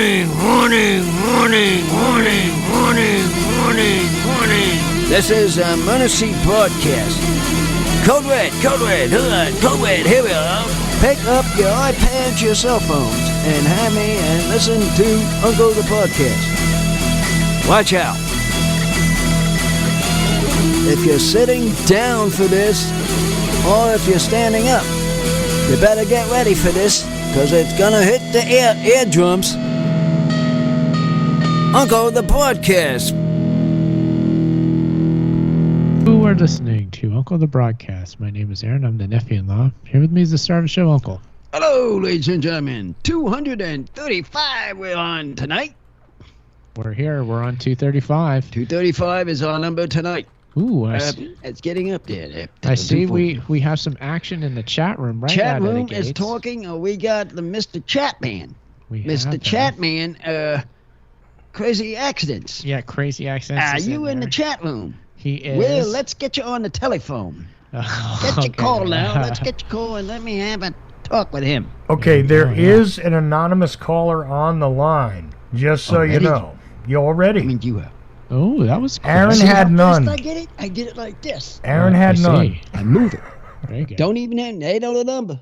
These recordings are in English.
This is a Emergency Broadcast. Code Red, here we are. Pick up your iPads, your cell phones, and have me and listen to Uncle the Podcast. Watch out. If you're sitting down for this, or if you're standing up, you better get ready for this, because it's gonna hit the eardrums. Uncle the Podcast. You are listening to Uncle the Broadcast. My name is Aaron. I'm the nephew-in-law. Here with me is the star of the show, Uncle. Hello, ladies and gentlemen. 235 we're on tonight. We're here. We're on 235. 235 is our number tonight. Ooh, it's getting up there. I see we have some action in the chat room right chat out room of the gates. is talking. We got the Mr. Chatman. Mr. Chatman, crazy accidents. Yeah, crazy accidents. Are you in the chat room? He is. Well, let's get you on the telephone. Get your call now. Let's get your call and let me have a talk with him. Okay, there is an anonymous caller on the line, just so you know. You all ready? I mean, you have. Oh, that was cool. Aaron had none. I get it? I get it like this. Aaron had none. I move it. There you go. Don't even have, they know the number.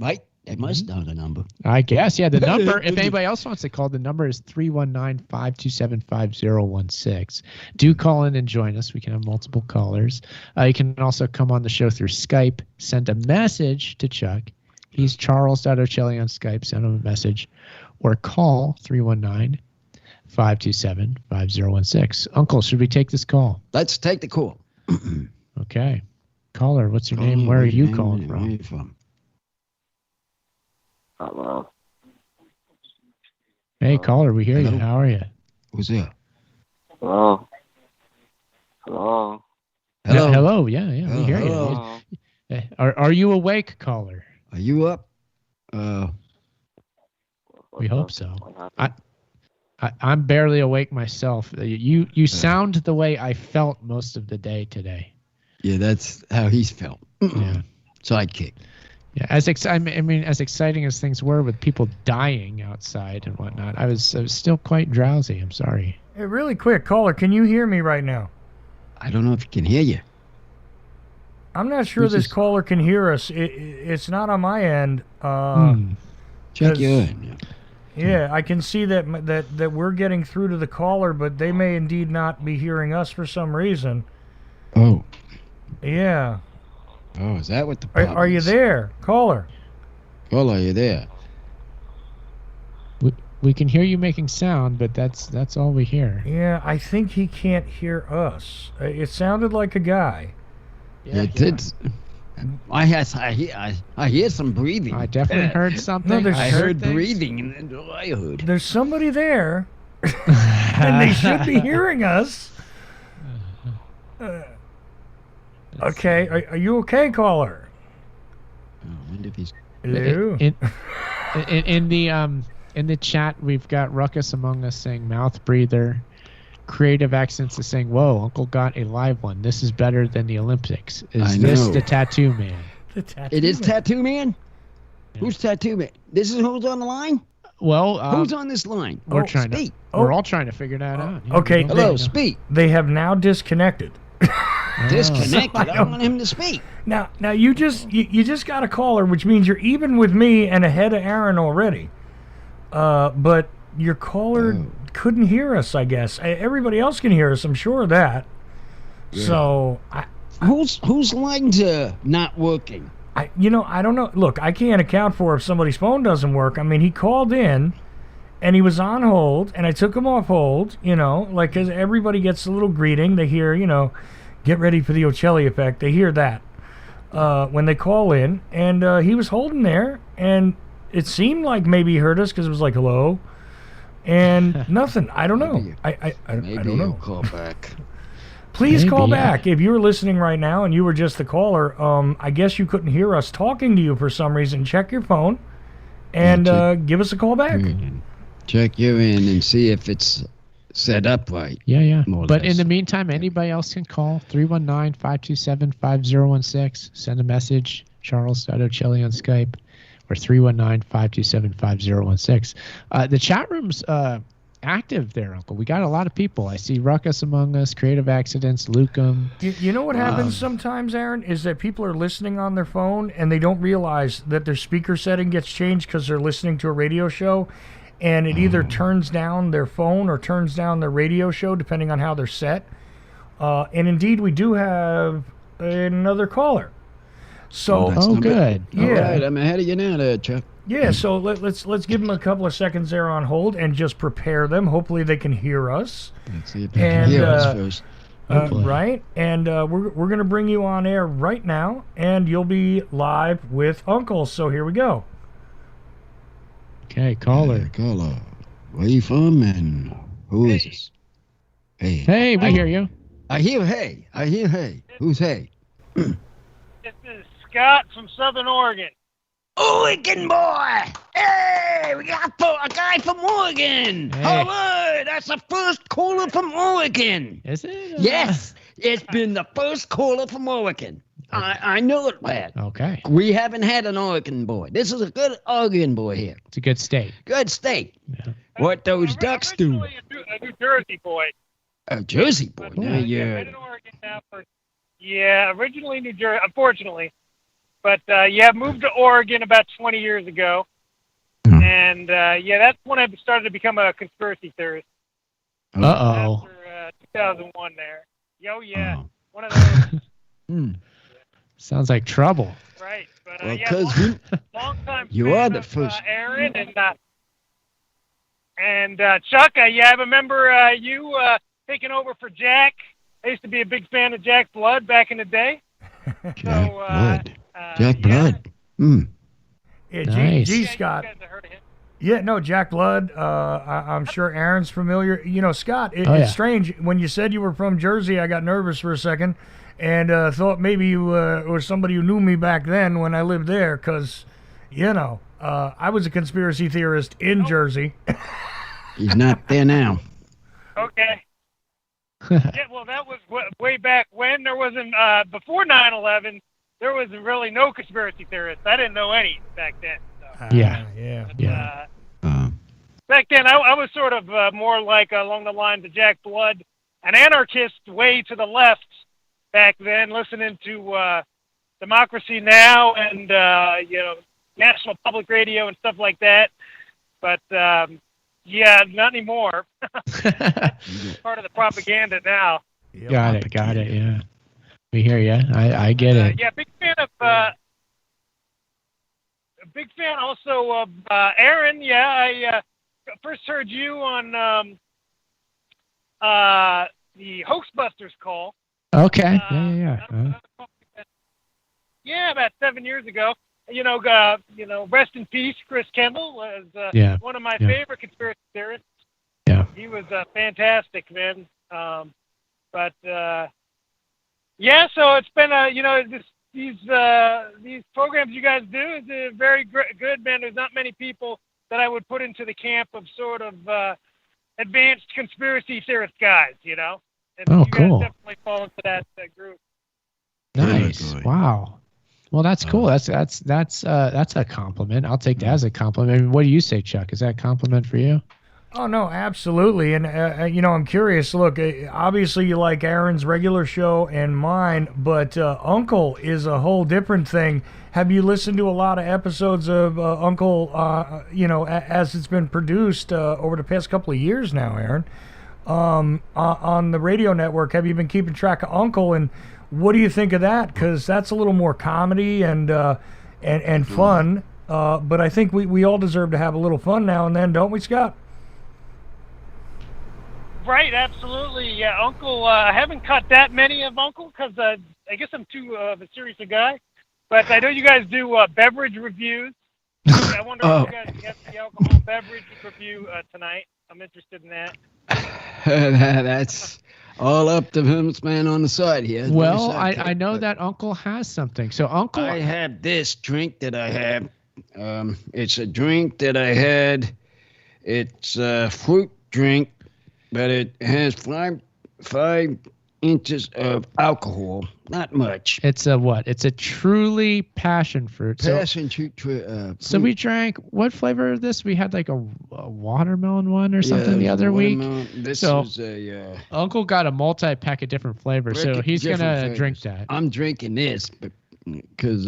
Right? They must know the number. I guess, yeah. The number, if anybody else wants to call, the number is 319-527-5016. Do call in and join us. We can have multiple callers. You can also come on the show through Skype. Send a message to Chuck. He's Charles.Ocelli on Skype. Send him a message. Or call 319-527-5016. Uncle, should we take this call? Let's take the call. Okay. Caller, what's your name? Where are you calling from? Where are you from? Hello. Hey, caller, we hear Hello? you. How are you? Who's there? Hello. Hello. Hello. Hello. Yeah, we hear hello. you. Are you awake, caller? Are you up? We hope so. I'm barely awake myself. You sound the way I felt most of the day today. Yeah, that's how he's felt. Yeah. Sidekick. Yeah, as exciting as things were with people dying outside and whatnot, I was still quite drowsy. I'm sorry. Hey, really quick, caller, can you hear me right now? I don't know if he can hear you. I'm not sure this caller can hear us. It's not on my end. Check your end. Yeah, I can see that we're getting through to the caller, but they may indeed not be hearing us for some reason. Oh. Yeah. Oh, is that what the problem Are you there, caller? Caller, are you there? We can hear you making sound, but that's all we hear. Yeah, I think he can't hear us. It sounded like a guy. Yeah, it did. I hear some breathing. I definitely heard something. No, I heard breathing, and then I heard. There's somebody there, and they should be hearing us. Okay, are you okay, caller? I wonder if he's... Hello? In the chat, we've got Ruckus Among Us saying mouth breather. Creative Accents is saying, whoa, Uncle got a live one. This is better than the Olympics. Is this the Tattoo Man? It is Tattoo Man? Yeah. Who's Tattoo Man? This is who's on the line? Well, who's on this line? We're all trying to figure that out. Yeah, okay. Hello, speak. They have now disconnected. Disconnected. I want him to speak. Now you just got a caller, which means you're even with me and ahead of Aaron already. But your caller couldn't hear us, I guess. Everybody else can hear us, I'm sure of that. Yeah. So whose lines are not working? I don't know. Look, I can't account for if somebody's phone doesn't work. I mean, he called in and he was on hold and I took him off hold, like as everybody gets a little greeting, they hear, get ready for the Ocelli effect. They hear that when they call in, and he was holding there, and it seemed like maybe he heard us because it was like hello, and nothing. I don't know. I don't know. He'll call back. Please call back if you're listening right now and you were just the caller. I guess you couldn't hear us talking to you for some reason. Check your phone and give us a call back. Check you in and see if it's set up right. Yeah. But in the meantime, anybody else can call 319-527-5016. Send a message. Charles.Ocelli on Skype. or 319-527-5016. The chat room's active there, Uncle. We got a lot of people. I see Ruckus among us, Creative Accidents, Lucum. You know what happens sometimes, Aaron, is that people are listening on their phone and they don't realize that their speaker setting gets changed because they're listening to a radio show, and it either turns down their phone or turns down their radio show, depending on how they're set. And indeed, we do have another caller. So, good. Yeah. All right, I'm ahead of you now there, Chuck. Yeah, so let's give them a couple of seconds there on hold and just prepare them. Hopefully they can hear us. Let's see if they can hear us first. Right, and we're going to bring you on air right now, and you'll be live with Uncle. So here we go. Okay, caller. Hey, caller. Where you from and who is this? Hey. Hey, we hear you. I hear hey. Who's hey? This is Scott from Southern Oregon. Oregon boy! Hey, we got a guy from Oregon! Hey. All right, that's the first caller from Oregon! Is it? Yes, it's been the first caller from Oregon. I know it, lad. Okay. We haven't had an Oregon boy. This is a good Oregon boy here. It's a good state. Good state. Yeah. What those ducks do. Originally a New Jersey boy. A Jersey boy. But, Now been you're... in Oregon now for, originally New Jersey, unfortunately. But, moved to Oregon about 20 years ago. And, that's when I started to become a conspiracy theorist. Uh-oh. After 2001 there. Oh, yeah. Oh. One of those. Sounds like trouble. Right. But, Well, because long time you fan are the of, first. Aaron and Chuck. I remember you taking over for Jack. I used to be a big fan of Jack Blood back in the day. Jack Blood. Jack yeah. Blood. Yeah, Nice. G Yeah, Scott. You guys have heard of him. Yeah, no, Jack Blood. I'm sure Aaron's familiar. You know, Scott, Oh, it's yeah. strange. When you said you were from Jersey, I got nervous for a second and thought maybe you were somebody who knew me back then when I lived there because, I was a conspiracy theorist in Jersey. He's not there now. Okay. Yeah, well, that was way back when. There wasn't, before 9/11, there was really no conspiracy theorists. I didn't know any back then. So. Yeah. Yeah. Back then, I was sort of more like along the lines of Jack Blood, an anarchist way to the left back then, listening to Democracy Now! And, National Public Radio and stuff like that. But, not anymore. Part of the propaganda now. Got it, yeah. We hear you. I get it. Big fan of a big fan also of Aaron. Yeah, I first heard you on the Hoaxbusters call. Okay. Yeah. Yeah, about 7 years ago. Rest in peace, Chris Kendall was one of my favorite conspiracy theorists. Yeah. He was fantastic, man. So it's been these programs you guys do is very good, man. There's not many people that I would put into the camp of sort of advanced conspiracy theorist guys, And Oh, you cool. guys definitely fall into that group. Nice. Good. Wow. Well, that's cool. That's a compliment. I'll take that as a compliment. What do you say, Chuck? Is that a compliment for you? Oh, no, absolutely. And, I'm curious. Look, obviously you like Aaron's regular show and mine, but Uncle is a whole different thing. Have you listened to a lot of episodes of Uncle, as it's been produced over the past couple of years now, Aaron, on the radio network? Have you been keeping track of Uncle, and what do you think of that? Because that's a little more comedy and fun, but I think we all deserve to have a little fun now and then, don't we, Scott? Right, absolutely. Yeah, Uncle, I haven't caught that many of Uncle because I guess I'm too of a serious a guy. But I know you guys do beverage reviews. I wonder if you guys get the alcohol beverage review tonight. I'm interested in that. That's all up to him, man, on the side here. Well, I know that Uncle has something. So Uncle, I have this drink that I have. It's a drink that I had. It's a fruit drink, but it has five inches of alcohol. Not much. It's a what? It's a truly passion fruit. Passion fruit. So we drank, what flavor of this? We had like a watermelon one or something the other week. This So- is a Uncle got a multi-pack of different flavors, so he's going to drink that. I'm drinking this because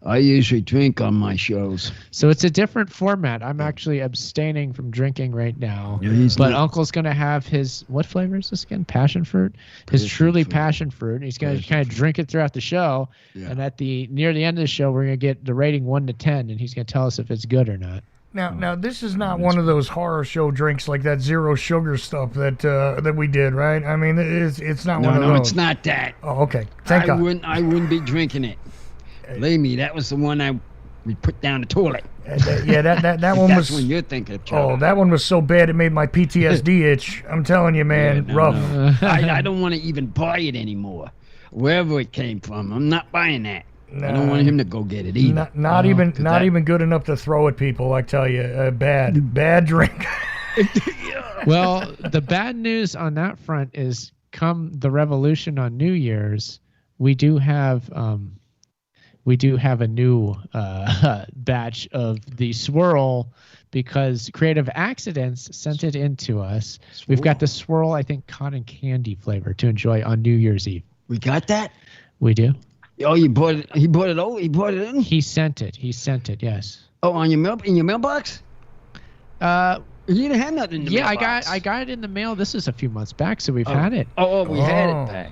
I usually drink on my shows. So it's a different format. I'm actually abstaining from drinking right now. Yeah, he's But not- Uncle's going to have his, what flavor is this again? Passion fruit? His Passion truly fruit. passion fruit. He's going to Passion kind of drink it throughout the show. Yeah. And near the end of the show, we're going to get the rating 1 to 10, and he's going to tell us if it's good or not. Now this is not one of those horror show drinks like that zero sugar stuff that we did, right? I mean, it's not one of those. No, it's not that. Oh, okay. Thank God. I wouldn't be drinking it. Believe me, that was the one we put down the toilet. Yeah, that one That's was. when you're thinking of Oh, trouble. that one was so bad it made my PTSD itch. I'm telling you, man, Yeah, no, rough. no. I don't want to even buy it anymore. Wherever it came from, I'm not buying that. I don't want him to go get it either. Not even good enough to throw at people. I tell you, bad drink. Well, the bad news on that front is come the revolution on New Year's, we do have a new batch of the swirl because Creative Accidents sent it in to us. We've got the swirl, I think, cotton candy flavor to enjoy on New Year's Eve. We got that? We do. Oh, you bought it? He bought it over? He bought it in? He sent it. Yes. Oh, on your mailbox? You didn't have nothing in the Yeah, mailbox. I got it in the mail. This is a few months back, so we've had it. We had Oh. it back.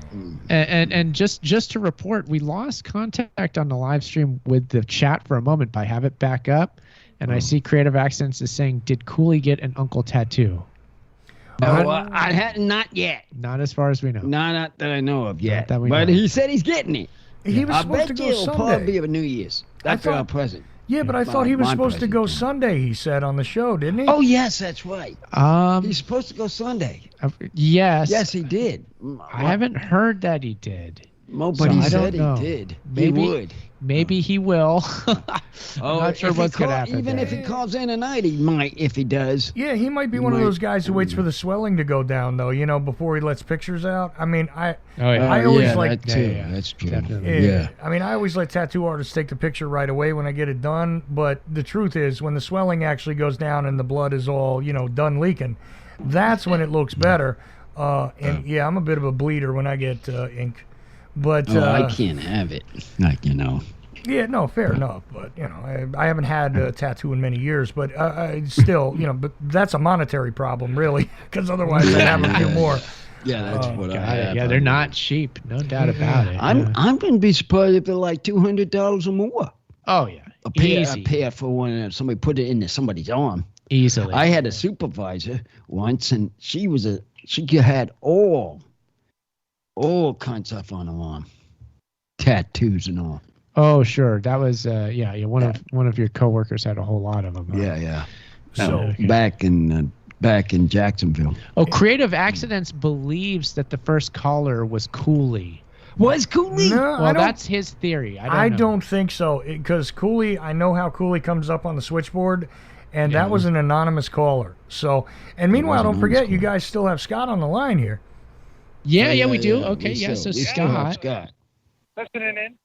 And just to report, we lost contact on the live stream with the chat for a moment, but I have it back up, and I see Creative Accents is saying, "Did Cooley get an uncle tattoo?" No, I hadn't, not yet. Not as far as we know. Not that I know of yet. that we But know. he said he's getting it. He was I supposed to bet go you it'll probably be Sunday. a New Year's. That's thought- our present. Yeah, but I thought he was My supposed to go present. Sunday. He said on the show, didn't he? Oh, yes, that's right. Um, He's supposed to go Sunday. yes. Yes, he did. I haven't heard that he did. Nobody I don't said he know. did. Maybe- He would. Maybe he will. I'm Oh, not sure if he what's going to happen. Even there. if he calls in tonight, he might. If he does. Yeah, he might be He one of might- those guys who waits for the swelling to go down, though. You know, before he lets pictures out. I mean, Oh, yeah. I always yeah, like- that too. Yeah, yeah, That's true. definitely. Yeah. I mean, I always let tattoo artists take the picture right away when I get it done. But the truth is, when the swelling actually goes down and the blood is all, done leaking, that's when it looks better. And yeah, I'm a bit of a bleeder when I get ink. But I can't have it. yeah, no, fair enough. But I haven't had a tattoo in many years. But I still, but that's a monetary problem, really, because otherwise I'd have a few more. Yeah, that's what I Got it. have. Yeah, they're not cheap. No doubt about it. I'm gonna be surprised if they're like $200 or more. Oh, yeah. A Easy. pair for one. Somebody put it into somebody's arm. Easily. I had a supervisor once, and she had all kinds of stuff on her arm, tattoos and all. Oh, sure. That was one of your coworkers had a whole lot of them. Yeah. So- back in Jacksonville. Oh, Creative Accidents believes that the first caller was Cooley. Was Cooley? No, Well, I don't. that's his theory. I know. don't think so, because Cooley, I know how Cooley comes up on the switchboard, and that was an anonymous caller. So, and meanwhile, was an don't forget, anonymous you caller. guys still have Scott on the line here. Yeah, we do. Yeah, Okay, we yeah. still- So we still have Scott. Scott. Listening in.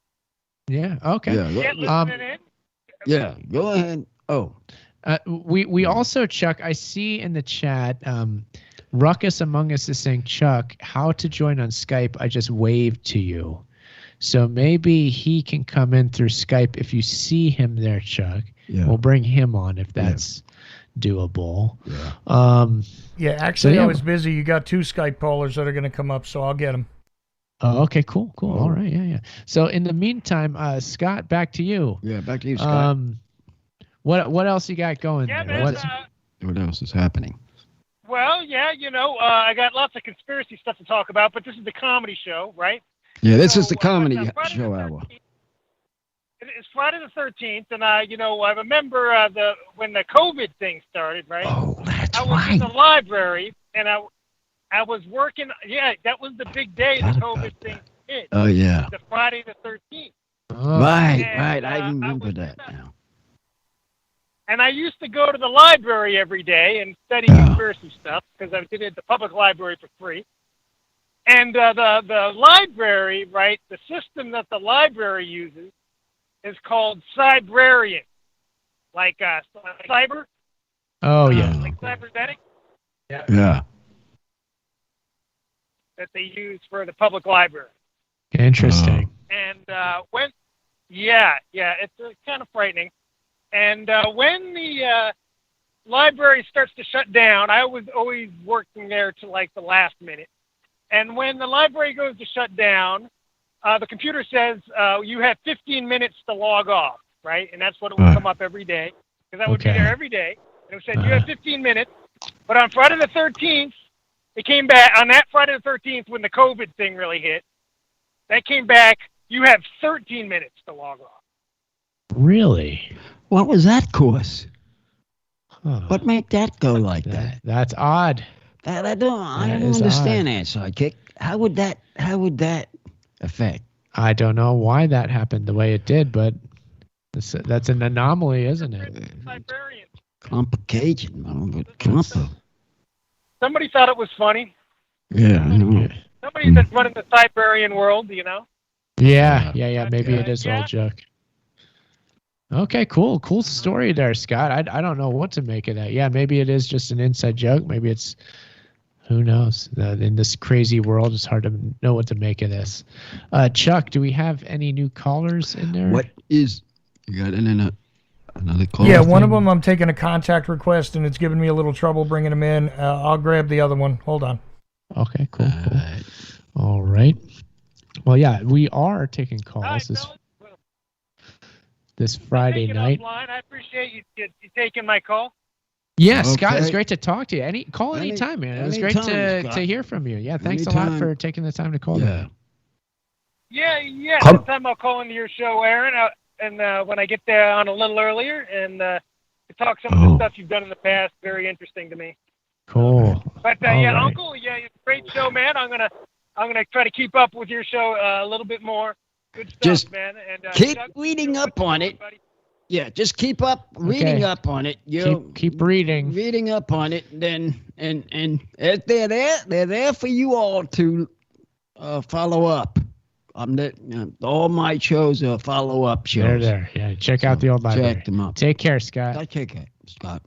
Yeah. Okay. Yeah, listening in. Yeah, go ahead. Oh, We also, Chuck, I see in the chat, Ruckus Among Us is saying, Chuck, how to join on Skype? I just waved to you. So maybe he can come in through Skype if you see him there, Chuck. Yeah. We'll bring him on if that's doable. yeah. Yeah, actually, yeah. I was busy. You got 2 Skype callers that are going to come up, so I'll get them. Oh, okay, cool. All right, yeah. So in the meantime, Scott, back to you. Yeah, back to you, Scott. What else you got going Yeah, there? man. What else is happening? Well, yeah, I got lots of conspiracy stuff to talk about, but this is the comedy show, right? Yeah, this is So, the comedy Friday show the hour. 13th It's Friday the 13th, and I remember when the COVID thing started, right? Oh, that's I was in right. the library, and I was working. Yeah, that was the big day the COVID thing hit. Oh, yeah. The Friday the 13th. Oh, Right. And, I I remember was that in the- now. And I used to go to the library every day and study Yeah. conspiracy stuff because I did it at the public library for free. And the library, right, the system that the library uses is called Cybrarian, like cyber, Oh yeah. like cybernetic, Yeah. that they use for the public library. Interesting. And it's kind of frightening. And when the library starts to shut down, I was always working there to like the last minute. And when the library goes to shut down, the computer says you have 15 minutes to log off, right? And that's what it would come up every day, because I would be there every day. And it said you have 15 minutes. But on Friday the 13th, it came back. On that Friday the 13th, when the COVID thing really hit, that came back. You have 13 minutes to log off. Really? What was that course? Huh. What made that go like that? That's odd. I don't understand that, Sidekick. How would that affect? I don't know why that happened the way it did, but that's an anomaly, isn't it? Librarian. Complication, man. Somebody thought it was funny. Yeah, I know. Somebody that's running the Cybrarian world, you know. Yeah. Maybe it is yeah. all joke. Okay, cool story there, Scott. I don't know what to make of that. Yeah, maybe it is just an inside joke. Maybe it's, who knows? In this crazy world, it's hard to know what to make of this. Chuck, do we have any new callers in there? You got another call? Yeah, one of them I'm taking a contact request, and it's giving me a little trouble bringing them in. I'll grab the other one. Hold on. Okay, cool. All right. Well, yeah, we are taking calls this Friday night. Offline. I appreciate you taking my call. Yeah, Scott, it's great to talk to you. Call anytime, man. It was great Scott. to hear from you. Yeah, thanks a lot for taking the time to call. Yeah. Sometime I'll call into your show, Aaron, and when I get there on a little earlier, and to talk some of the stuff you've done in the past. Very interesting to me. Cool. But right. Uncle, it's a great show, man. I'm gonna try to keep up with your show a little bit more. Good stuff, Just man. And keep reading up on it. Yeah, just keep up reading up on it. Keep reading. Reading up on it, then and they're there for you all to follow up. All my shows are follow up shows. They're there. Yeah, check out the old library. Check them out. Take care, Scott. Take care, Scott.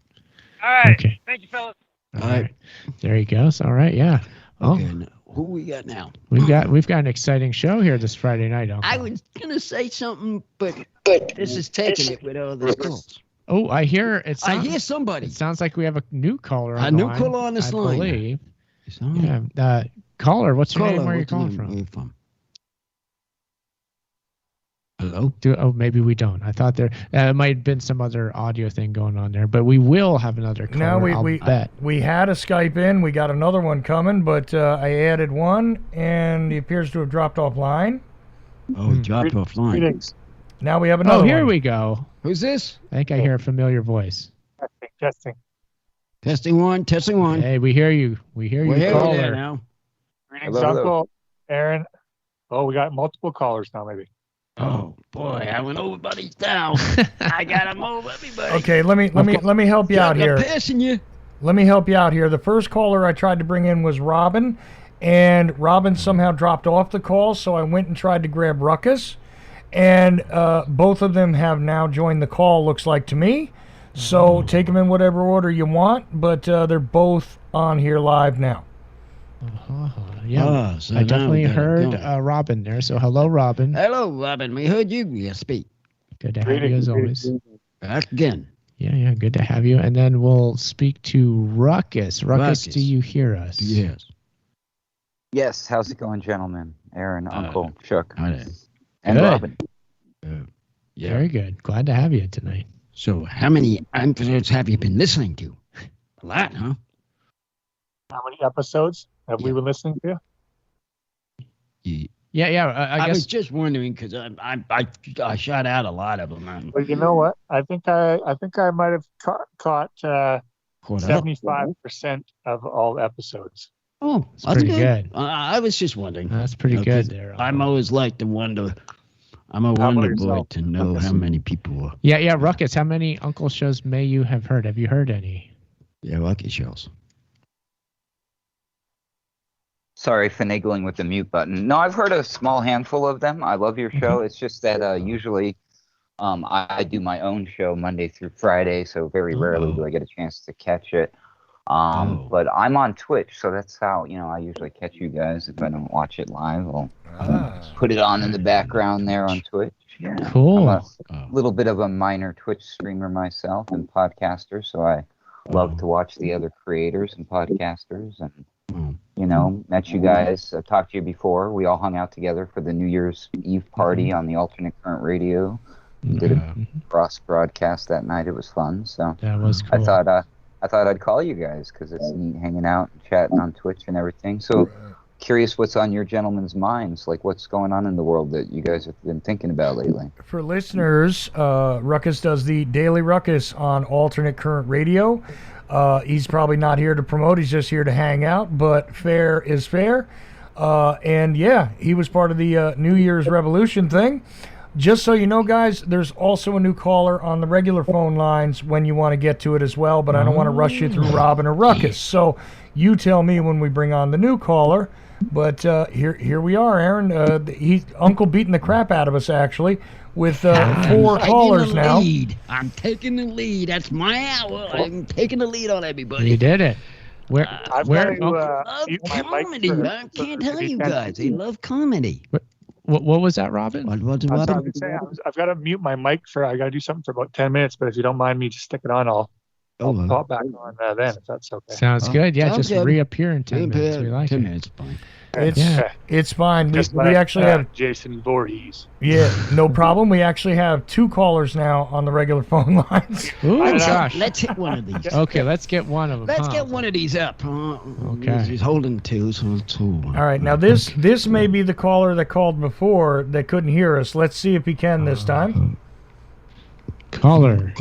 All right. Okay. Thank you, fellas. All right. There he goes. All right. Yeah. Okay. Now, who we got now? We've got an exciting show here this Friday night, Uncle. I was gonna say something, but this is taking it with all the calls. Oh, I hear somebody. It sounds like we have a new caller on the line. A new caller on this line. I believe. Yeah. Caller, what's your name? Where are you calling from? Where are you from? Hello? Maybe we don't. I thought there might have been some other audio thing going on there, but we will have another caller. No, we had a Skype in. We got another one coming, but I added one, and he appears to have dropped offline. Oh, he dropped offline. Greetings. Now we have another one. Here we go. Who's this? I think I hear a familiar voice. Testing. Testing one. Hey, we hear you. We hear you, caller. There now. Greetings, Uncle, Aaron. Oh, we got multiple callers now, maybe. Oh boy, I went everybody's down. I got them over everybody. Okay, let me help you out here. Passing you. Let me help you out here. The first caller I tried to bring in was Robin, and Robin somehow dropped off the call, so I went and tried to grab Ruckus, and both of them have now joined the call, looks like to me. So take them in whatever order you want, but they're both on here live now. Yeah, so I definitely heard Robin there. So hello, Robin. Hello, Robin. We heard you speak. Good to have you as always. Back again. Yeah, good to have you. And then we'll speak to Ruckus. Ruckus, do you hear us? Yes. Yes. How's it going, gentlemen? Aaron, Uncle, Chuck, and Robin. Yeah. Very good. Glad to have you tonight. So how many episodes have you been listening to? A lot, huh? How many episodes have we been listening to? I guess was just wondering because I shot out a lot of them. But you know what? I think I might have caught 75% of all episodes. Oh, that's pretty good. I was just wondering. That's pretty good there. I'm always like to wonder. I'm a wonder boy to know how many people are. Yeah, Ruckus. How many Uncle shows may you have heard? Have you heard any? Yeah, Ruckus shows. Sorry, finagling with the mute button. No, I've heard a small handful of them. I love your show. It's just that usually I do my own show Monday through Friday, so very rarely do I get a chance to catch it. But I'm on Twitch, so that's how I usually catch you guys. If I don't watch it live, I'll put it on in the background there on Twitch. Yeah. Cool. I'm a little bit of a minor Twitch streamer myself and podcaster, so I love to watch the other creators and podcasters. And met you guys. I've talked to you before. We all hung out together for the New Year's Eve party on the alternate current radio. We did a cross broadcast that night. It was fun. So that was cool. I thought I'd call you guys because it's neat hanging out and chatting on Twitch and everything. So curious what's on your gentlemen's minds, like what's going on in the world that you guys have been thinking about lately. For listeners, Ruckus does the Daily Ruckus on alternate current radio. He's probably not here to promote. He's just here to hang out, but fair is fair. And yeah, he was part of the New Year's Revolution thing. Just so you know, guys, there's also a new caller on the regular phone lines when you want to get to it as well, but I don't want to rush you through Robin or Ruckus. So you tell me when we bring on the new caller. But here we are, Aaron. Uncle beating the crap out of us, actually, with 4 callers now. I'm taking the lead. That's my hour. I'm taking the lead on everybody. You did it. Where? I love comedy. I can't tell you guys. They love comedy. What was that, Robin? What's Robin? I've got to mute my mic I got to do something for about 10 minutes, but if you don't mind me just stick it on, I'll pop back on then, if that's okay. Sounds good. Yeah, just reappear in 10 minutes. We like 10 it. minutes, fine. It's fine. Just we actually have Jason Voorhees. Yeah, no problem. We actually have 2 callers now on the regular phone lines. Ooh, gosh. Let's hit one of these. Okay, let's get one of them. Let's get one of these up. Okay. He's holding 2, so 2. All right, now this may be the caller that called before that couldn't hear us. Let's see if he can this time. Caller,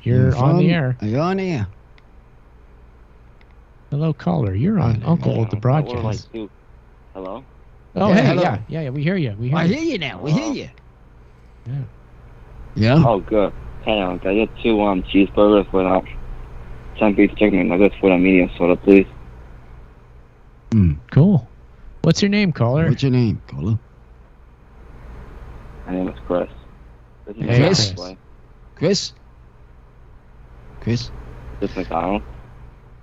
you're on the air. Are you on the air? Hello, caller. You're on Uncle the broadcast. Hello? Oh, Yeah, hey, hello. yeah, we hear you. I hear you now. We hear you. Yeah. Yeah? Oh, good. Hang on. Can I get 2 cheeseburgers with 10-piece chicken nuggets with a medium soda, please? Cool. What's your name, caller? What's your name, caller? My name is Chris. This is Hey, Chris? Chris? This is McDonald's.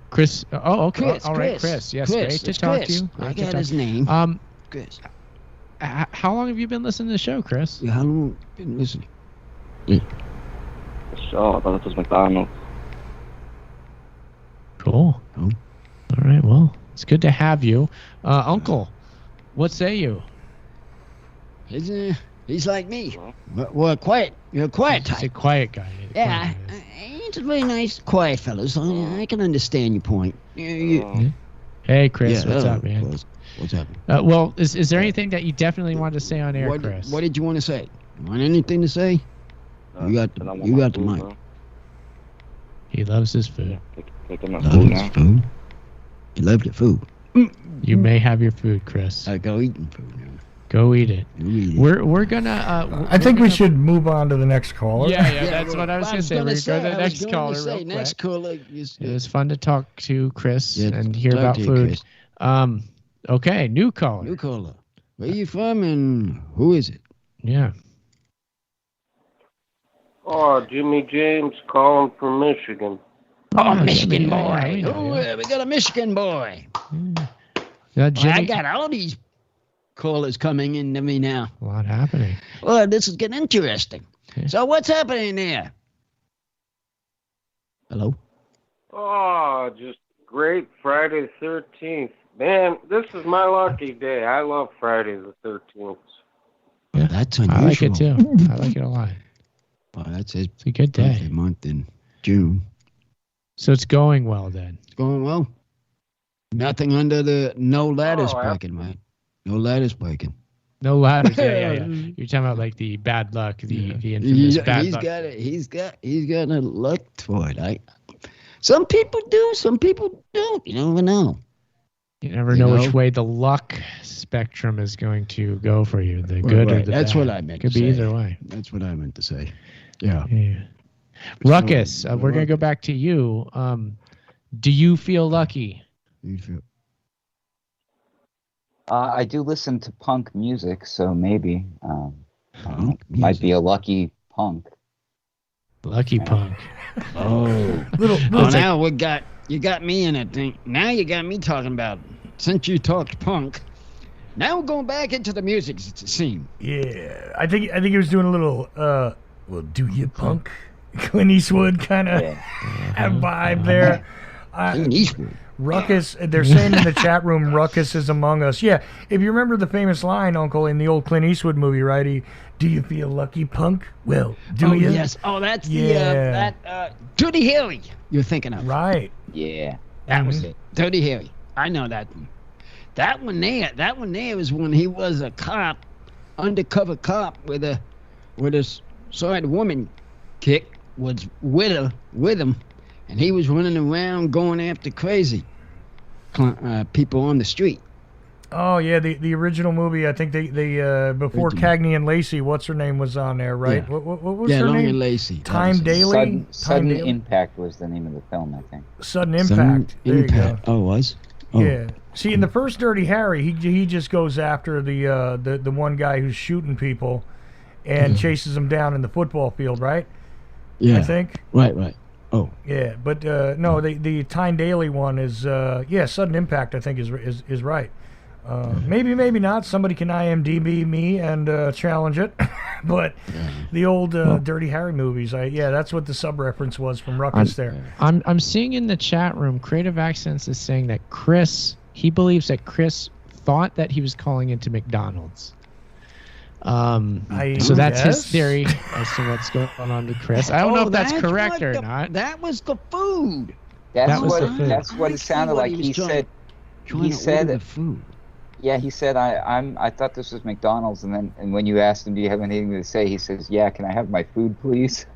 Chris. Oh, okay. Chris, All right, Chris. Chris. Yes, Chris, great to it's talk Chris. to you. I Great to got talk his to you. name. Chris. How long have you been listening to the show, Chris? How long have you been listening? Sure, I thought this was McDonald's. Cool. Oh. All right, well, it's good to have you. Uncle, what say you? He's like me. Well, quiet. You're a quiet He's a type. quiet guy. Yeah, he's a very nice, quiet fellow, so I can understand your point. Hey, Chris, what's up, man? What's happening? Well, is there anything that you definitely wanted to say on air, Chris? What did you want to say? You want anything to say? You got the mic. He loves his food. Picking my Love food his now. food. You love your food. You may have your food, Chris. I go eating food now. Go eat it. You eat it. We're gonna. I think we should move on to the next caller. Yeah, that's what I was gonna say. We're gonna go to the next caller real quick. Next caller. It was fun to talk to Chris Yeah, and hear talk about to you, food. Chris. Okay, new caller. New caller. Where you from and who is it? Yeah. Oh, Jimmy James calling from Michigan. Oh, Michigan yeah, boy. we know, We got a Michigan boy. Yeah, Jimmy, I got all these callers coming in to me now. a lot happening. Well, this is getting interesting. Yeah. So what's happening there? Hello? Oh, just great Friday the 13th. Man, this is my lucky day. I love Friday the 13th. Yeah, That's unusual. I like it too. I like it a lot. Well, that's it. It's a good day. Birthday month in June. So it's going well then. It's going well. Nothing under the no ladders Oh, breaking, mate. No ladders breaking. No ladders. Yeah. You're talking about like the bad luck, the infamous bad luck. He's got a luck for it. Some people do, some people don't. You never know. You never know which way the luck spectrum is going to go for you. The good or the That's bad. what I meant Could to be say. either way. That's what I meant to say. Yeah. Ruckus, we're going to go back to you. Do you feel lucky? You feel- I do listen to punk music, so maybe might music. be a lucky punk. Lucky punk. Little now you got me in it. Now you got me talking about, since you talked punk, now we're going back into the music scene. Yeah, I think he was doing a little well, do you punk Clint Eastwood kind of vibe there. Clint Eastwood. Ruckus, they're saying in the chat room, Ruckus is among us. Yeah, if you remember the famous line, Uncle, in the old Clint Eastwood movie, right? Do you feel lucky, punk? Well, do you? Yes. Oh, that's Dirty Harry you're thinking of. Right. Yeah. That was it. Dirty Harry. I know that one. That one there was when he was a cop, undercover cop with a sorry, the woman kick was with him, and he was running around going after crazy people on the street. Oh yeah, the original movie. I think they before Cagney and Lacey, what's her name was on there, right? Yeah. What was her Long name? and Lacey. Time Daily. Sudden Impact was the name of the film, I think. Sudden Impact. There you go. Oh, it was. Oh. Yeah. See, in the first Dirty Harry, he just goes after the one guy who's shooting people, and chases them down in the football field, right? Yeah. I think. Right. Oh. Yeah, but no, the Time Daily one is Sudden Impact. I think is right. Maybe not. Somebody can IMDb me and challenge it. But the old Dirty Harry movies, that's what the sub reference was from Ruckus there. I'm seeing in the chat room, Creative Accents is saying that he believes that Chris thought that he was calling into McDonald's. So that's his theory as to what's going on with Chris. I don't know if that's correct or not. That was the food. That's what it sounded like. He said the food. Yeah, he said I thought this was McDonald's, and when you asked him, do you have anything to say, he says, yeah, can I have my food, please?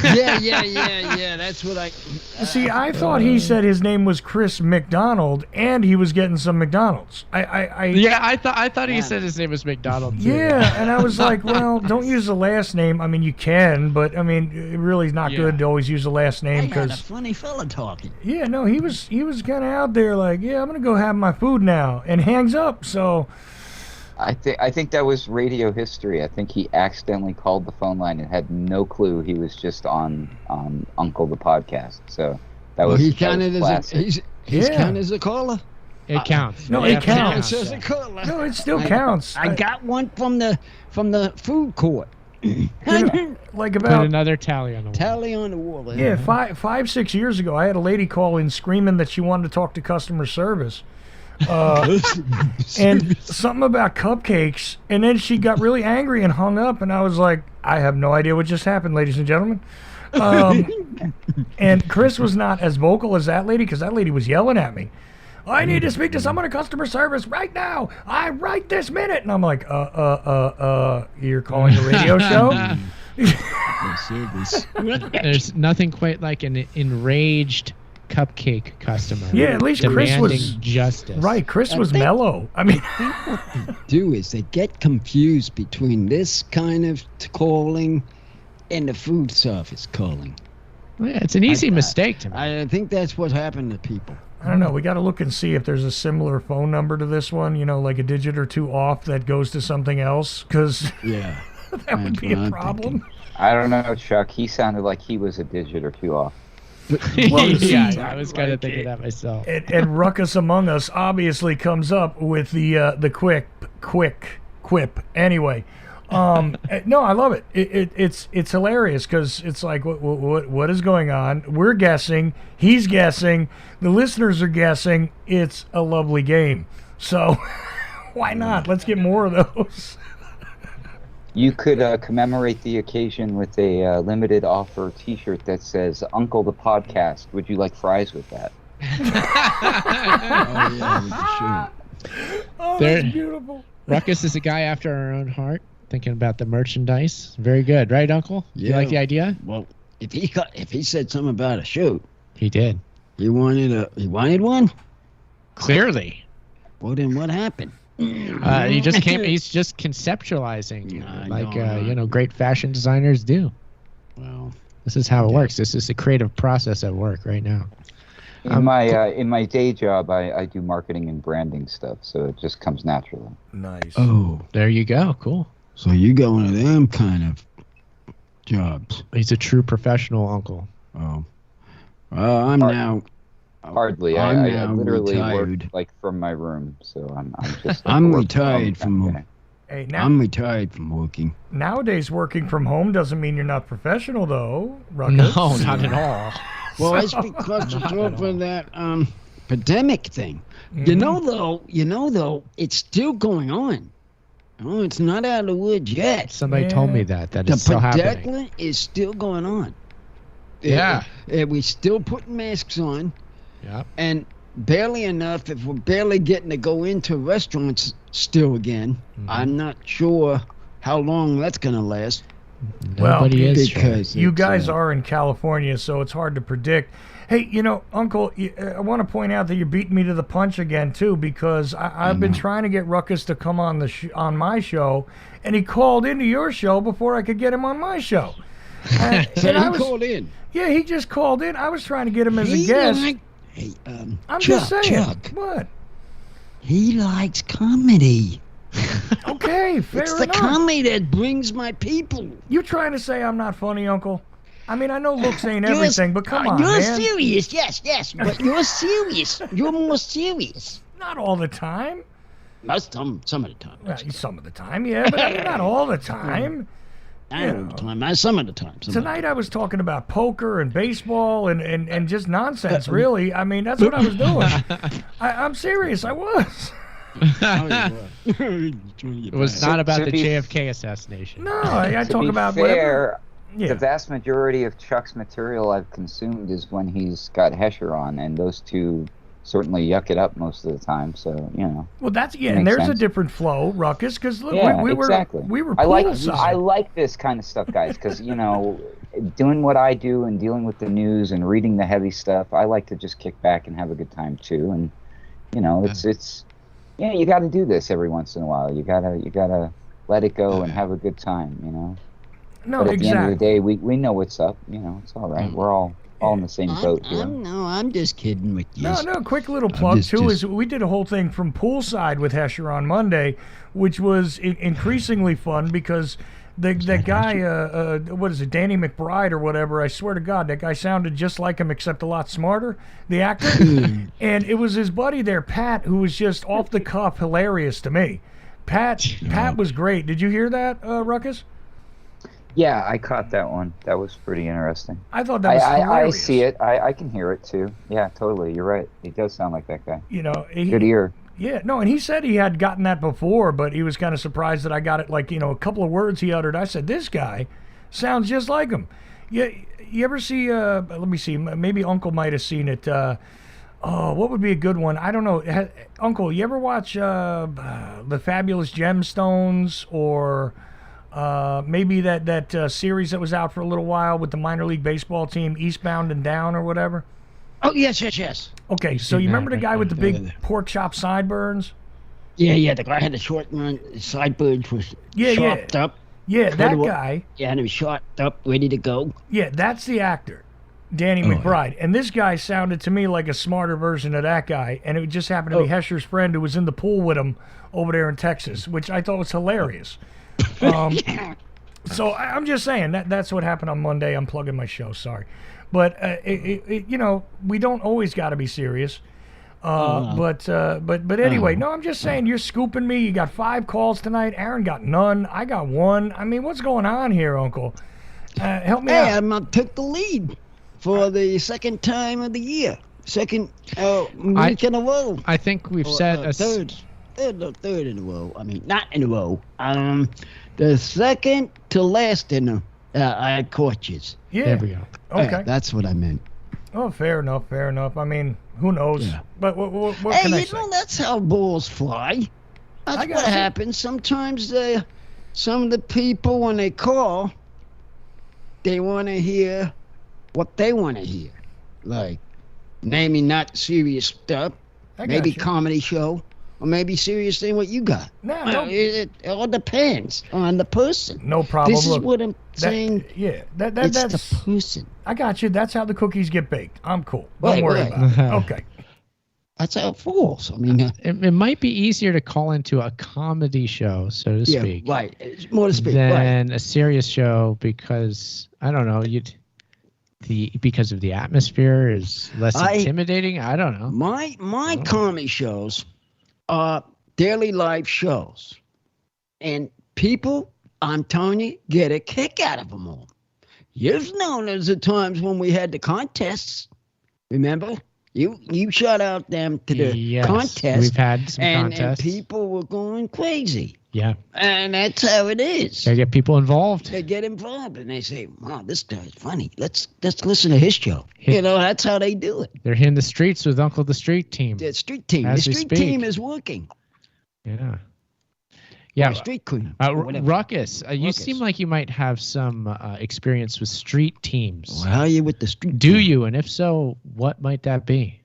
Yeah. That's what I. See, I thought he said his name was Chris McDonald, and he was getting some McDonald's. I thought he said his name was McDonald too. Yeah, and I was like, well, don't use the last name. I mean, you can, but I mean, it really is not good to always use the last name because. A funny fella talking. Yeah, no, he was kind of out there like, yeah, I'm gonna go have my food now, and hangs up. So. I think that was radio history. I think he accidentally called the phone line and had no clue he was just on Uncle the podcast. So that was he counted as he's counted as a caller. It counts. No, it counts. As a caller. No, it still counts. I got one from the food court. Like about put another tally on the wall. Tally on the wall. Yeah, 5-6 years ago, I had a lady call in screaming that she wanted to talk to customer service. And something about cupcakes, and then she got really angry and hung up, and I was like, I have no idea what just happened, ladies and gentlemen. And Chris was not as vocal as that lady, because that lady was yelling at me. I need to speak to someone in customer service right now. Right this minute. And I'm like, you're calling a radio show? There's nothing quite like an enraged cupcake customer. Yeah, at least Chris was justice. Right, Chris was mellow. I mean, what they do is they get confused between this kind of calling and the food service calling. Yeah, it's an easy mistake to make. I think that's what happened to people. I don't know. We got to look and see if there's a similar phone number to this one. You know, like a digit or two off that goes to something else. Because that would be a problem. Thinking. I don't know, Chuck. He sounded like he was a digit or two off. Well, yeah, I was kind of thinking that myself. And Ruckus Among Us obviously comes up with the quick quip. Anyway, no, I love it. It's hilarious because it's like what is going on? We're guessing. He's guessing. The listeners are guessing. It's a lovely game. So why not? Let's get more of those. You could commemorate the occasion with a limited offer T-shirt that says "Uncle the Podcast." Would you like fries with that? That's beautiful. Ruckus is a guy after our own heart. Thinking about the merchandise. Very good, right, Uncle? Yeah. You like the idea? Well, if he said something about a shoot, he did. He wanted one. Clearly. Well, then what happened? He just came. He's just conceptualizing, great fashion designers do. Well, this is how it works. This is the creative process at work right now. In my day job, I do marketing and branding stuff, so it just comes naturally. Nice. Oh, There you go. Cool. so you got one of them kind of jobs. He's a true professional uncle. Oh. Well, I'm now. Hardly. I'm I now literally retired. work like from my room, so I'm just. I'm work retired from home from. kind Hey, I'm retired from working. nowadays working from home doesn't mean you're not professional, though, Ruckus. No, not at all. Well, it's because it's over that pandemic thing. You know, though, it's still going on. Oh, it's not out of the woods yet. Somebody told me that The it's still happening. pandemic is still going on. Yeah. We're still putting masks on, Yeah. and barely enough. If we're barely getting to go into restaurants still again, I'm not sure how long that's going to last. Nobody is because You it's, guys are in California, so it's hard to predict. Hey, Uncle, I want to point out that you're beating me to the punch again, too, because I've been trying to get Ruckus to come on on my show, and he called into your show before I could get him on my show. And he called in. Yeah, he just called in. I was trying to get him as a guest. I'm just saying. Chuck, What? he likes comedy. Okay, fair It's the enough. comedy that brings my people. You trying to say I'm not funny, Uncle? I mean, I know looks ain't everything, but come on, you're man. serious, yes, but you're serious. You're more serious. Not all the time. Some of the time. Well, some of the time, yeah, but I mean, not all the time. Not all the time. Some of the time. Tonight I was talking about poker and baseball and just nonsense, really. I mean, that's what I was doing. I'm serious, I was. It was not about To the be- JFK assassination. No, I To talk be about fair, whatever. Yeah. the vast majority of Chuck's material I've consumed is when he's got Hesher on, and those two certainly yuck it up most of the time. So Well, that's and Makes there's a sense. different flow, Ruckus, because look, yeah, we exactly. were I poolside. like this kind of stuff, guys, because doing what I do and dealing with the news and reading the heavy stuff, I like to just kick back and have a good time too. And it's you got to do this every once in a while. You gotta let it go and have a good time. No, But at the end of the exactly. day, we know what's up. It's all right. We're all in the same boat here. I'm just kidding with you. No, quick little plug, too, is we did a whole thing from poolside with Hesher on Monday, which was increasingly fun because that guy, what is it, Danny McBride or whatever, I swear to God, that guy sounded just like him except a lot smarter, the actor. And it was his buddy there, Pat, who was just off the cuff hilarious to me. Pat was great. Did you hear that, Ruckus? Yeah, I caught that one. That was pretty interesting. I thought that was hilarious. I see it. I can hear it too. Yeah, totally. You're right. He does sound like that guy. Good ear. Yeah, no, and he said he had gotten that before, but he was kind of surprised that I got it, like, a couple of words he uttered. I said, this guy sounds just like him. You ever see, let me see, maybe Uncle might have seen it. What would be a good one? I don't know. Uncle, you ever watch The Fabulous Gemstones or maybe that series that was out for a little while with the minor league baseball team, Eastbound and Down or whatever? Oh, yes. Okay, so you remember the guy with the big pork chop sideburns? Yeah, the guy had the short run, sideburns was chopped up. Yeah, that guy. Yeah, and he was shot up, ready to go. Yeah, that's the actor, Danny McBride. And this guy sounded to me like a smarter version of that guy, and it just happened to be Hesher's friend who was in the pool with him over there in Texas, which I thought was hilarious. So I'm just saying that's what happened on Monday. I'm plugging my show, sorry. But, we don't always got to be serious. But anyway, no, I'm just saying you're scooping me. You got 5 calls tonight. Aaron got none. I got 1. I mean, what's going on here, Uncle? Help me out. I took the lead for the second time of the year. Second week in a row. I think we've said third in a row. I mean, not in a row. The second to last in a I had coaches. Yeah. There we go. Okay. That's what I meant. Oh, fair enough. I mean, who knows? Yeah. But what can I say? That's how balls fly. That's what happens. Sometimes some of the people, when they call, they want to hear what they want to hear. Like, maybe not serious stuff, maybe comedy show, or maybe serious than what you got. No. It all depends on the person. No problem. This is Look, what I'm saying. That's the person. I got you. That's how the cookies get baked. I'm cool. Don't Right, worry right. about it. Okay. That's how it falls. I mean, it might be easier to call into a comedy show, so to speak. Right. It's more to speak. Than a serious show because I don't know because of the atmosphere is less intimidating. I don't know. My comedy shows are daily life shows, and people, I'm telling you, get a kick out of them all. You've known there's the times when we had the contests. Remember? You shut out them to the contest. We've had some contests. And people were going crazy. Yeah. And that's how it is. They get people involved. They get involved and they say, wow, this guy's funny. Let's listen to his show. That's how they do it. They're hitting the streets with Uncle the Street Team. The street team. The street team is working. Yeah. Yeah. Street queen. Ruckus, you seem like you might have some experience with street teams. Well, how are you with the street Do team? you? And if so, what might that be?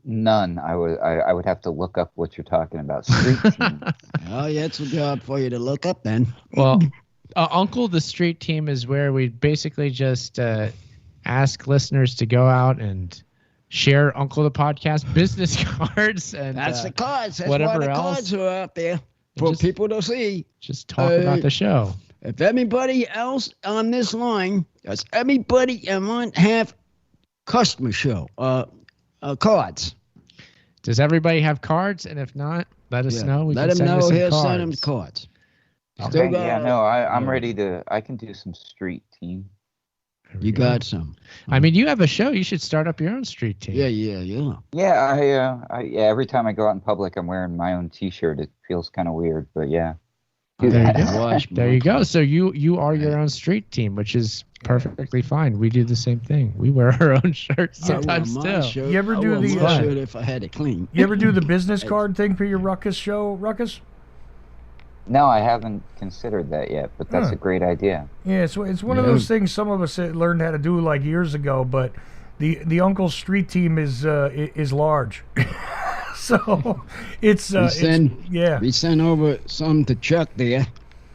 None. I would have to look up what you're talking about. Street team. Oh, yeah, it's a job for you to look up then. Well, Uncle the Street Team is where we basically just ask listeners to go out and share Uncle the Podcast business cards and that's the cards. That's whatever why the else. cards are out there for people to see. Just talk about the show. If anybody else on this line, does everybody have customer show cards? Does everybody have cards? And if not, let us know. We let can them send know. you some He'll cards. send them the cards. Okay. Yeah. No. I'm ready to. I can do some street team. You got some. I mean, you have a show. You should start up your own street team. Yeah. Yeah. Every time I go out in public, I'm wearing my own T-shirt. It feels kind of weird, but yeah. There you go. So you are your own street team, which is perfectly fine. We do the same thing. We wear our own shirts sometimes too. You ever do the shirt if I had it clean? You ever do the business card thing for your Ruckus show, Ruckus? No, I haven't considered that yet, but that's a great idea. Yeah, it's one of those things some of us learned how to do like years ago, but the Uncle Street team is large. So we send over some to Chuck there.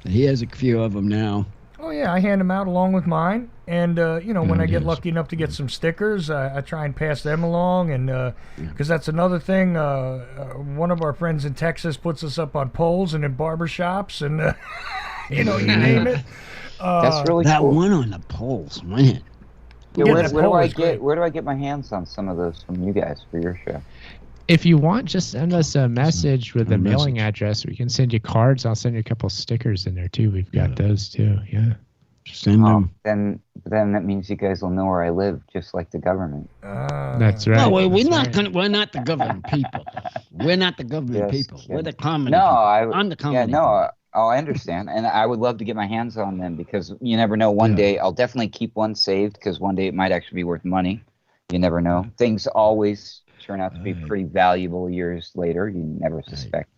He has a few of them now. Oh yeah, I hand them out along with mine, and when I get lucky enough to get some stickers, I try and pass them along, and because that's another thing. One of our friends in Texas puts us up on poles and in barbershops, and you name it. That's really that cool. one on the poles, man. Yeah, where do I get my hands on some of those from you guys for your show? If you want, just send us a message with a mailing address. We can send you cards. I'll send you a couple stickers in there too. We've got those too. Yeah. Send them. Then that means you guys will know where I live, just like the government. That's right. No, we're not the government people. We're not the government people. Yes. We're the common. No, I'm the common. Yeah, no. I understand, and I would love to get my hands on them because you never know. One day I'll definitely keep one saved because one day it might actually be worth money. You never know. Things always turn out to be pretty valuable years later. You never suspect.